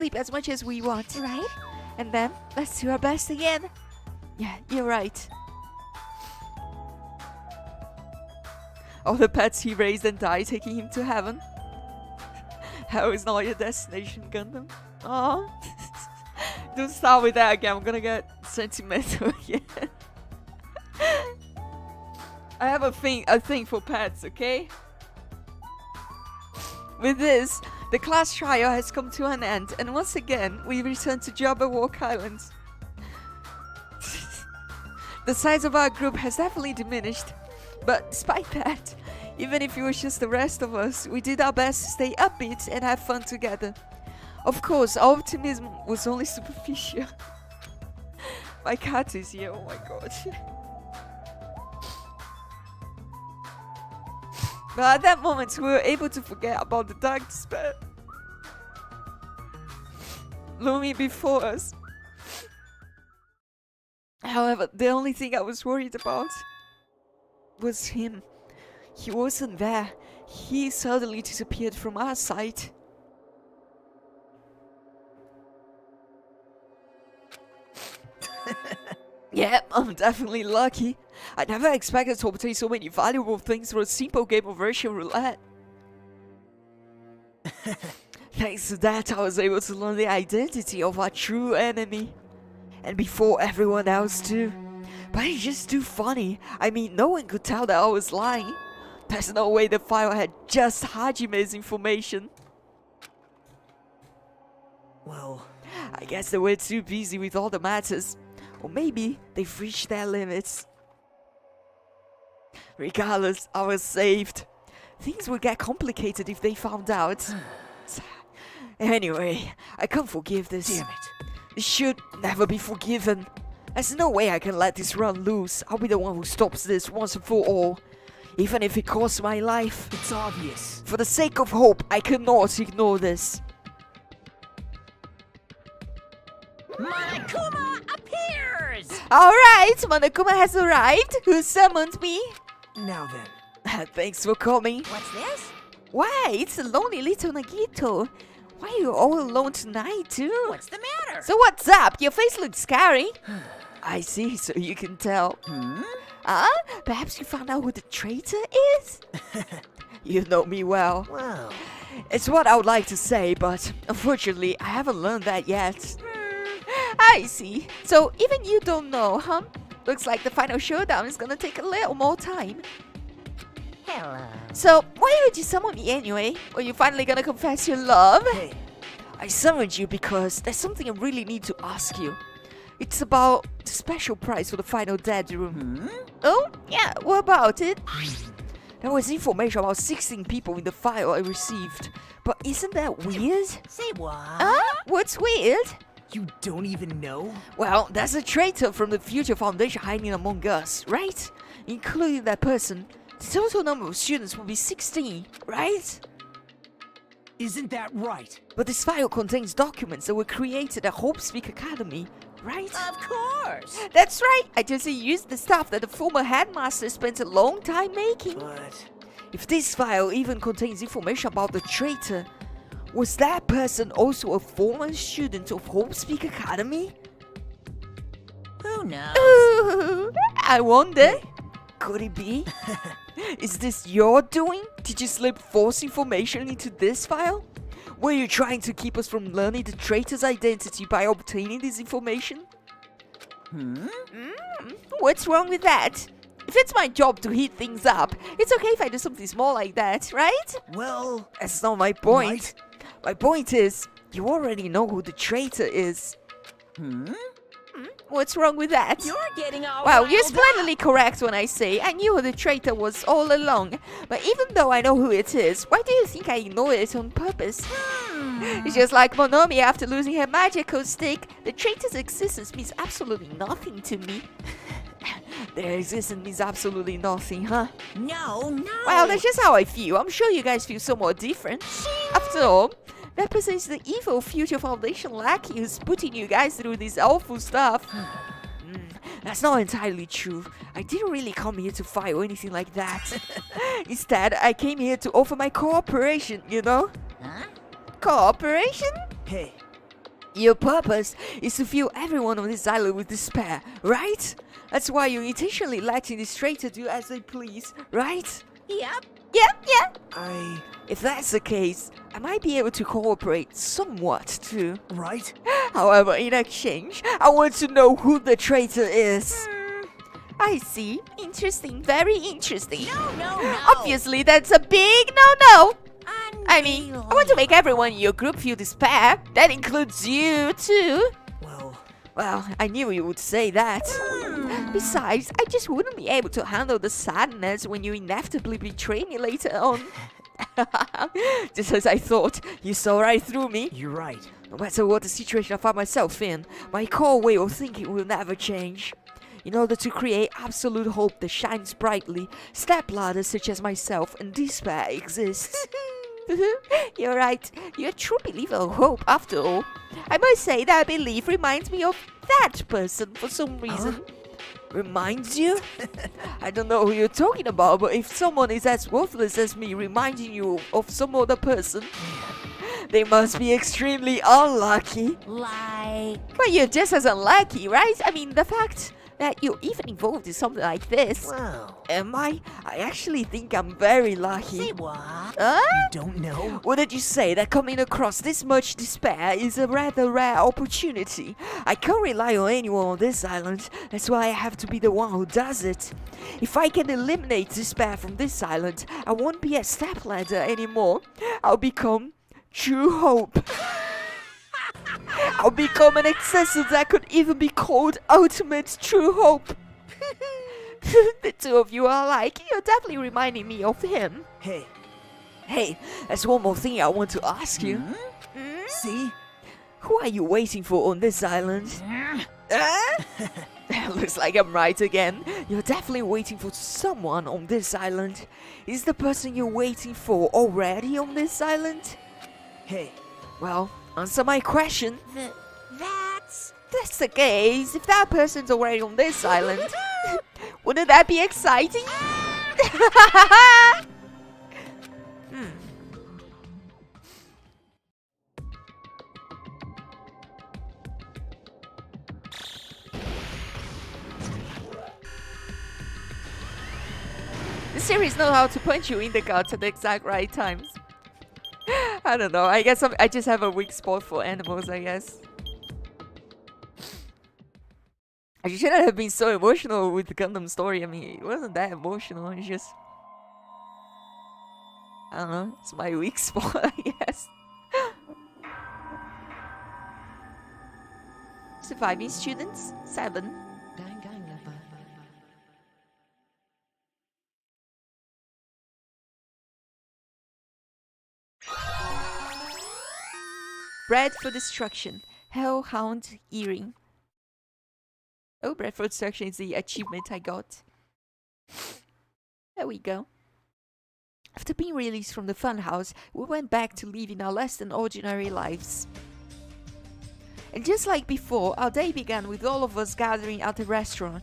sleep as much as we want, right? And then let's do our best again. Yeah, you're right. All the pets he raised and died taking him to heaven. Hell is not your destination, Gundam. Aww. Don't start with that again, I'm gonna get sentimental again. I have a thing for pets, okay? With this, the class trial has come to an end, and once again, we return to Jabberwock Island. The size of our group has definitely diminished, but despite that, even if it was just the rest of us, we did our best to stay upbeat and have fun together. Of course, our optimism was only superficial. My cat is here, oh my god. But at that moment, we were able to forget about the dark despair looming before us. However, the only thing I was worried about was him. He wasn't there. He suddenly disappeared from our sight. Yeah, I'm definitely lucky. I never expected to obtain so many valuable things through a simple game of Russian roulette. Thanks to that, I was able to learn the identity of our true enemy. And before everyone else too. But it's just too funny. I mean, no one could tell that I was lying. There's no way the file had just Hajime's information. Well, I guess they were too busy with all the matters. Or maybe they've reached their limits. Regardless, I was saved. Things would get complicated if they found out. Anyway, I can't forgive this. damn it. This should never be forgiven. There's no way I can let this run loose. I'll be the one who stops this once and for all. Even if it costs my life. It's obvious. For the sake of hope, I cannot ignore this. Monokuma appears! Alright, Monokuma has arrived. Who summoned me? Now then. Thanks for coming. What's this? Why, it's a lonely little Nagito. Why are you all alone tonight, too? What's the matter? So what's up? Your face looks scary. I see, so you can tell. Perhaps you found out who the traitor is? You know me well. Well, It's what I would like to say, but unfortunately, I haven't learned that yet. I see. So even you don't know, huh? Looks like the final showdown is gonna take a little more time. Hello. So, why would you summon me anyway? Are you finally gonna confess your love? hey, I summoned you because there's something I really need to ask you. It's about the special prize for the final dead room. Oh, yeah, what about it? There was information about 16 people in the file I received. But isn't that weird? Say what? What's weird? you don't even know? Well, there's a traitor from the Future Foundation hiding among us, right? Including that person, the total number of students will be 16, right? Isn't that right? But this file contains documents that were created at Hope Speak Academy, right? Of course. That's right! I just used the stuff that the former headmaster spent a long time making. But If this file even contains information about the traitor, was that person also a former student of Hope Speak Academy? Who knows? Ooh, I wonder. Could it be? Is this your doing? Did you slip false information into this file? Were you trying to keep us from learning the traitor's identity by obtaining this information? What's wrong with that? If it's my job to heat things up, it's okay if I do something small like that, right? well, That's not my point. My point is, you already know who the traitor is. What's wrong with that? You're getting all Well, you're riled splendidly correct when I say I knew who the traitor was all along. But even though I know who it is, why do you think I ignored it on purpose? It's just like Monomi after losing her magical stick. The traitor's existence means absolutely nothing to me. Their existence means absolutely nothing, huh? No. Well, that's just how I feel. I'm sure you guys feel somewhat different. After all, that person is the evil Future Foundation lackey who's putting you guys through this awful stuff. That's not entirely true. I didn't really come here to fight or anything like that. Instead, I came here to offer my cooperation, you know? Huh? Cooperation? hey, Your purpose is to fill everyone on this island with despair, right? That's why you're intentionally letting this traitor do as they please, right? Yep. Yeah. If that's the case, I might be able to cooperate somewhat too. Right? However, in exchange, I want to know who the traitor is. I see. Interesting. Very interesting. No. Obviously, that's a big no-no. I mean, I want to make everyone in your group feel despair. That includes you, too. Well, I knew you would say that. Besides, I just wouldn't be able to handle the sadness when you inevitably betray me later on. Just as I thought, you saw right through me. You're right. No matter what the situation I find myself in, my core way of thinking will never change. In order to create absolute hope that shines brightly, stepladders such as myself and despair exists. You're right. You're a true believer of hope, after all. I must say that belief reminds me of that person for some reason. Reminds you? I don't know who you're talking about, but if someone is as worthless as me reminding you of some other person, they must be extremely unlucky. But you're just as unlucky, right? I mean, the fact that you're even involved in something like this. Wow. Am I? I actually think I'm very lucky. Say what? You don't know? Wouldn't you say that coming across this much despair is a rather rare opportunity? I can't rely on anyone on this island. That's why I have to be the one who does it. If I can eliminate despair from this island, I won't be a stepladder anymore. I'll become true hope. I'll become an excessor that could even be called ultimate true hope. The two of you are alike. You're definitely reminding me of him. Hey, there's one more thing I want to ask you. See? Who are you waiting for on this island? Looks like I'm right again. You're definitely waiting for someone on this island. Is the person you're waiting for already on this island? Well, answer my question. That's the case. If that person's already on this island, wouldn't that be exciting? The series know how to punch you in the guts at the exact right times. I don't know. I guess I just have a weak spot for animals, I guess. I shouldn't have been so emotional with the Gundam story. I mean, it wasn't that emotional. It's just... I don't know. It's my weak spot, I guess. Surviving students? 7. Bread for Destruction. Hellhound Earring. Oh, Bread for Destruction is the achievement I got. There we go. After being released from the funhouse, we went back to living our less than ordinary lives. And just like before, our day began with all of us gathering at the restaurant.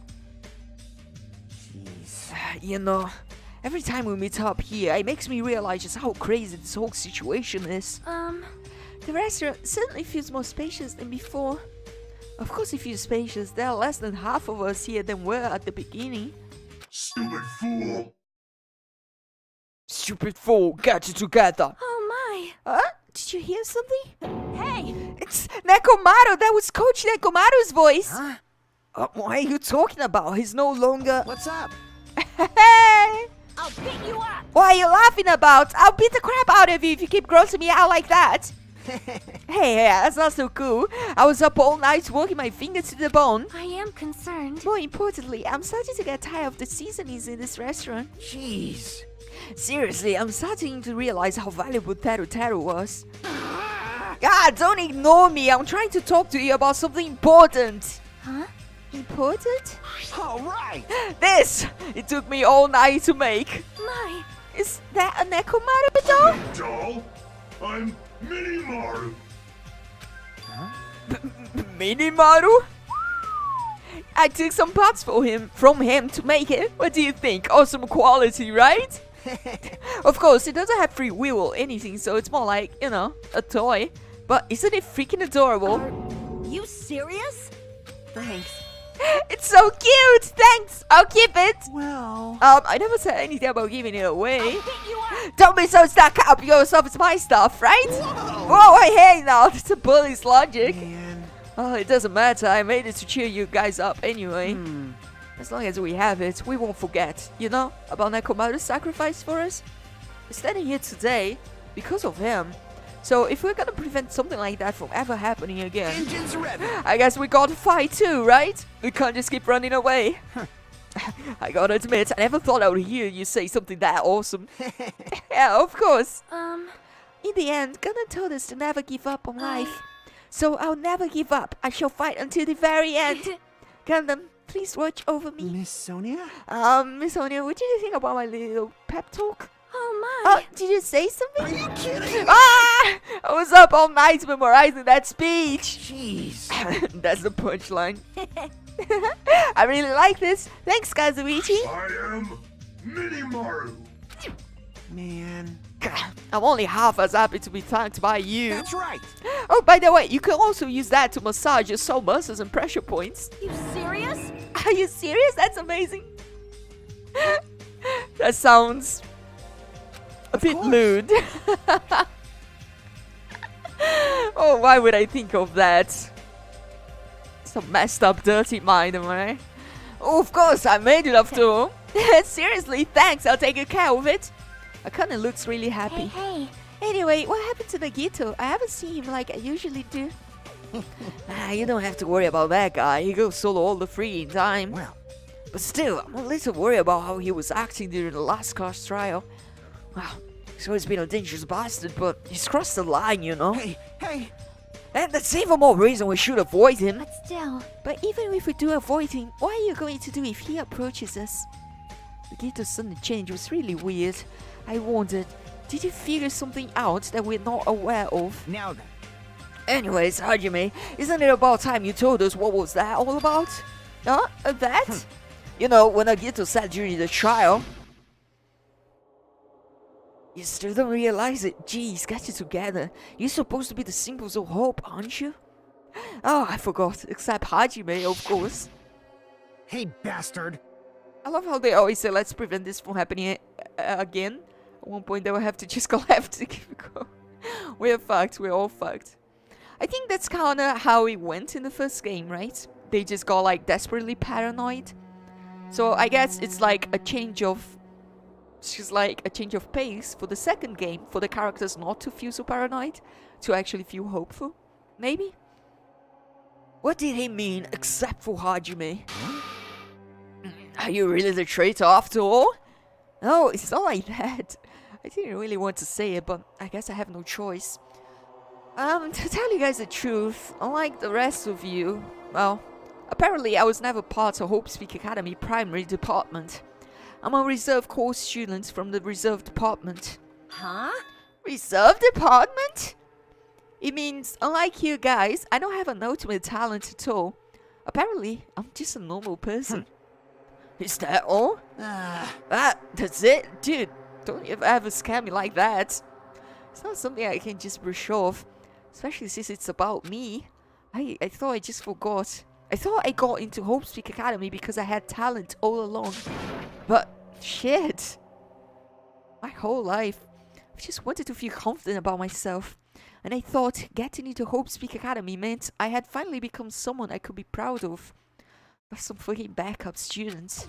You know, every time we meet up here, it makes me realize just how crazy this whole situation is. The restaurant certainly feels more spacious than before. Of course it feels spacious. There are less than half of us here than were at the beginning. Stupid fool! Stupid fool, get it together! Oh my! Did you hear something? Hey! It's Nekomaru! That was Coach Nekomaru's voice! What are you talking about? He's no longer... What's up? Hey! I'll beat you up! What are you laughing about? I'll beat the crap out of you if you keep grossing me out like that! Hey, that's not so cool. I was up all night working my fingers to the bone. I am concerned. More importantly, I'm starting to get tired of the seasonings in this restaurant. Jeez. Seriously, I'm starting to realize how valuable Teru Teru was. God, don't ignore me. I'm trying to talk to you about something important. Huh? Important? All right. This! It took me all night to make. My. Is that a Nekomaru doll? Doll? I'm Minimaru. Minimaru? I took some parts from him to make it. What do you think? Awesome quality, right? Of course, it doesn't have free will or anything, so it's more like, you know, a toy. But isn't it freaking adorable? Are you serious? Thanks. It's so cute! Thanks! I'll keep it! Well, I never said anything about giving it away. I'll pick you up. Don't be so stuck up yourself, it's my stuff, right? Whoa, hey now, that's a bully's logic. man. Oh, it doesn't matter, I made it to cheer you guys up anyway. As long as we have it, we won't forget, you know, about Nekomaru's sacrifice for us. We're standing here today because of him. So if we're gonna prevent something like that from ever happening again, Engines revving. I guess we gotta fight too, right? We can't just keep running away. I gotta admit, I never thought I would hear you say something that awesome. Yeah, of course. In the end, Gundam told us to never give up on life. So I'll never give up. I shall fight until the very end. Gundam, please watch over me. Miss Sonia? Miss Sonia, what did you think about my little pep talk? Oh my. Oh, did you say Are something? you kidding? Ah! I was up all night memorizing that speech. Jeez. That's the punchline. I really like this. Thanks, Kazuichi. I am Mini-Maru. Man. I'm only half as happy to be thanked by you. That's right. Oh, by the way, you can also use that to massage your soul muscles and pressure points. You serious? Are you serious? That's amazing. That sounds a bit course. lewd. Oh, why would I think of that? Some messed up, dirty mind, am I? Oh, of course, I made it after all. Seriously, thanks. I'll take good care of it. Akane looks really happy. Hey. Anyway, what happened to Nagito? I haven't seen him like I usually do. You don't have to worry about that guy. He goes solo all the freaking time. Well, But still, I'm a little worried about how he was acting during the last car's trial. Wow, he's always been a dangerous bastard, but he's crossed the line, you know? hey. And that's even more reason we should avoid him. But still. But even if we do avoid him, what are you going to do if he approaches us? Nagito's sudden change was really weird. I wondered, did he figure something out that we're not aware of? Now then. Anyways, Hajime, isn't it about time you told us what was that all about? Huh? That? You know, when Nagito said during the trial. You still don't realize it. Jeez, get it together. You're supposed to be the symbols of hope, aren't you? Oh, I forgot. Except Hajime, of course. Hey, bastard. I love how they always say, let's prevent this from happening again. At one point, they will have to just go left to keep going. We're fucked. We're all fucked. I think that's kind of how it went in the first game, right? They just got like desperately paranoid. So I guess it's like a change of... It's just like a change of pace for the second game. For the characters not to feel so paranoid. To actually feel hopeful. Maybe? What did he mean, except for Hajime? Are you really the traitor after all? No, it's not like that. I didn't really want to say it, but I guess I have no choice. To tell you guys the truth, unlike the rest of you, well, apparently I was never part of Hope Speak Academy primary department. I'm a reserve course student from the reserve department. Huh? Reserve department? It means, unlike you guys, I don't have an ultimate talent at all. Apparently, I'm just a normal person. Is that all? That's it? Dude, don't you ever scare me like that. It's not something I can just brush off. Especially since it's about me. I thought I just forgot. I thought I got into Hope Speak Academy because I had talent all along. But, shit. My whole life, I've just wanted to feel confident about myself. And I thought getting into Hope Speak Academy meant I had finally become someone I could be proud of. Not some fucking backup students.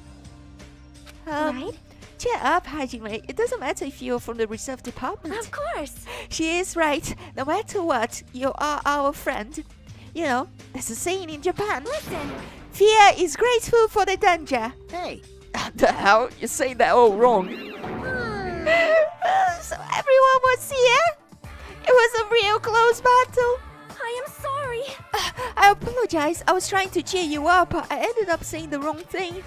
Right? Cheer up, Hajime. It doesn't matter if you're from the reserve department. Of course. She is right. No matter what, you are our friend. You know, there's a saying in Japan. Listen. Fear is grateful for the danger. Hey. The hell? You're saying that all wrong. So everyone was here? It was a real close battle. I am sorry. I apologize. I was trying to cheer you up. I ended up saying the wrong thing.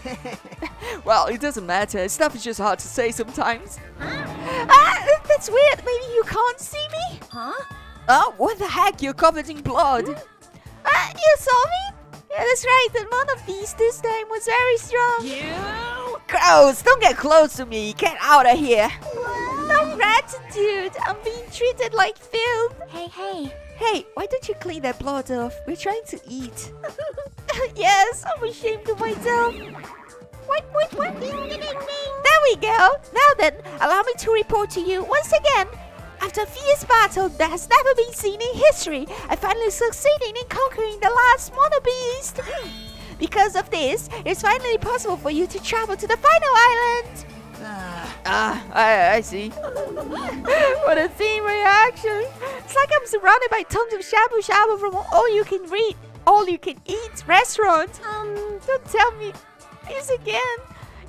Well, it doesn't matter. Stuff is just hard to say sometimes. That's weird. Maybe you can't see me? Huh? Oh, what the heck? You're covered in blood. You saw me? Yeah, that's right. And one of these this time was very strong. You? Gross. Don't get close to me. Get out of here. No gratitude. I'm being treated like filth. Hey. Hey, why don't you clean that blood off? We're trying to eat. Yes, I'm ashamed of myself. What? There we go. Now then, allow me to report to you once again. After a fierce battle that has never been seen in history, I finally succeeded in conquering the last mono beast. Because of this, it's finally possible for you to travel to the final island. I see. What a team reaction. It's like I'm surrounded by tons of shabu shabu from all you can eat restaurants. Don't tell me this again.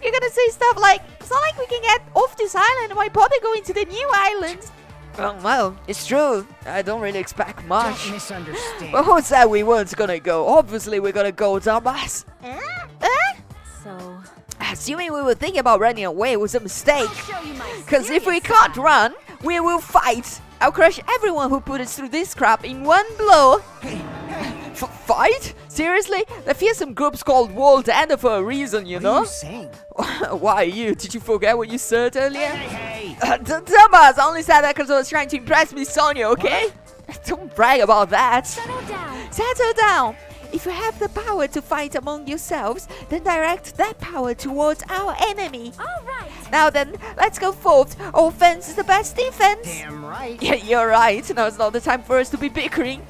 You're gonna say stuff like, it's not like we can get off this island. Why bother going to the new island? Well, it's true. I don't really expect much. Don't misunderstand. But who said we weren't gonna go? Obviously, we're gonna go, dumbass. So, Assuming we were thinking about running away was a mistake. show you my Because if we can't run, we will fight. I'll crush everyone who put us through this crap in one blow. Fight? Seriously? The fearsome group's called World Ender for a reason, you What know? are you saying? Why you? Did you forget what you said earlier? Hey! Dumbass, I only said that because I was trying to impress Miss Sonia, okay? Don't brag about that. settle down. Settle down. If you have the power to fight among yourselves, then direct that power towards our enemy. All right. Now then, let's go forth. Offense is the best defense. Damn right. Yeah, you're right. Now it's not the time for us to be bickering.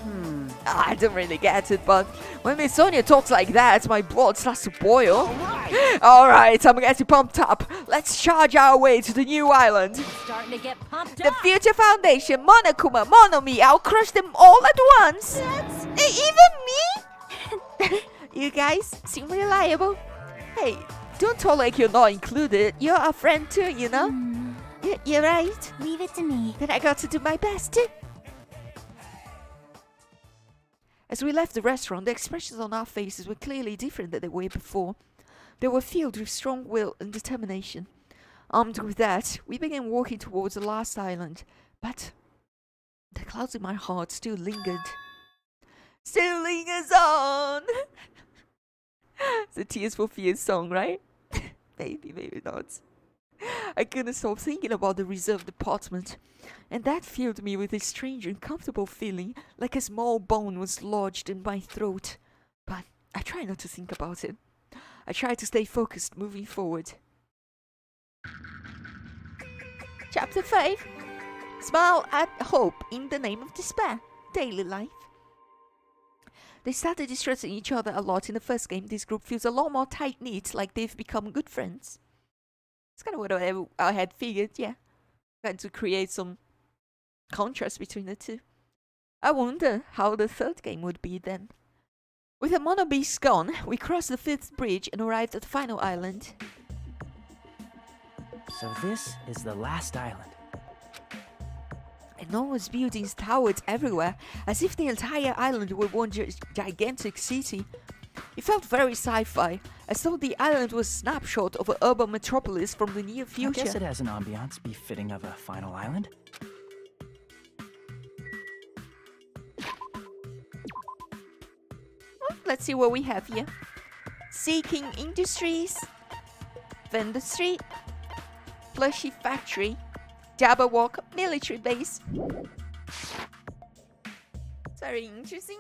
I don't really get it, but when Miss Sonia talks like that, my blood starts to boil. Alright, I'm getting pumped up. Let's charge our way to the new island. Starting to get pumped The up. Future Foundation, Monokuma, Monomi, I'll crush them all at once. Even me? You guys seem reliable. Hey, don't talk like you're not included. You're a friend too, you know? You're right. Leave it to me. Then I got to do my best too. As we left the restaurant, the expressions on our faces were clearly different than they were before. They were filled with strong will and determination. Armed with that, we began walking towards the last island, but the clouds in my heart still lingered. Still lingers on! It's a Tears for Fears song, right? Maybe not. I couldn't stop thinking about the reserved apartment, and that filled me with a strange uncomfortable feeling, like a small bone was lodged in my throat. But I tried not to think about it. I tried to stay focused moving forward. Chapter 5. Smile at hope in the name of despair. Daily life. They started distressing each other a lot in the first game. This group feels a lot more tight-knit, like they've become good friends. It's kind of what I had figured, yeah. Trying to create some contrast between the two. I wonder how the third game would be then. With the Mono Beast gone, we crossed the 5th bridge and arrived at the final island. So this is the last island. Enormous buildings towered everywhere, as if the entire island were one gigantic city. It felt very sci-fi, as though the island was a snapshot of an urban metropolis from the near I future. guess it has an ambiance befitting of a final island. Well, let's see what we have here. Seeking Industries, Vendor Street, Plushy Factory, Jabberwock Military Base. It's very interesting.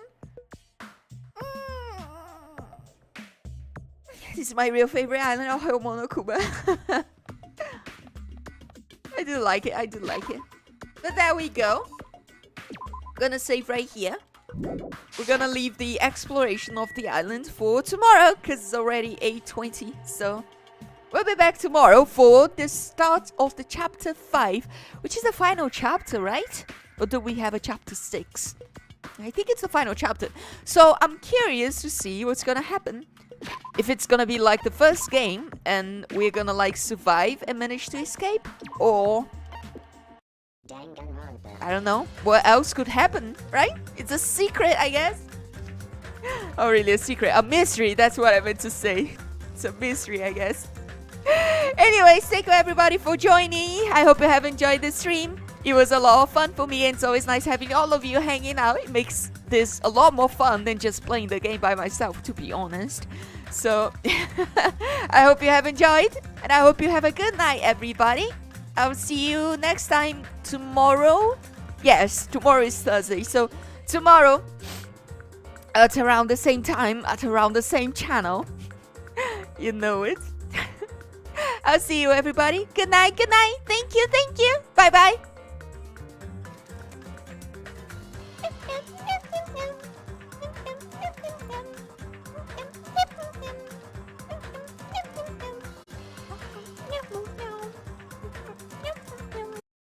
This is my real favorite island of Monokuma. I do like it, But there we go. Gonna save right here. We're gonna leave the exploration of the island for tomorrow, because it's already 8:20, so we'll be back tomorrow for the start of the chapter 5, which is the final chapter, right? Or do we have a chapter 6? I think it's the final chapter. So I'm curious to see what's gonna happen. If it's gonna be like the first game and we're gonna like survive and manage to escape, or I don't know, what else could happen, right? It's a secret, I guess. Oh, really, a secret, a mystery, that's what I meant to say. It's a mystery, I guess. Anyways, thank you everybody for joining. I hope you have enjoyed the stream. It was a lot of fun for me, and it's always nice having all of you hanging out. It makes this a lot more fun than just playing the game by myself, to be honest. So, I hope you have enjoyed, and I hope you have a good night, everybody. I'll see you next time tomorrow. Yes, tomorrow is Thursday, so tomorrow at around the same time, at around the same channel. You know it. I'll see you, everybody. Good night, good night. Thank you, thank you. Bye bye.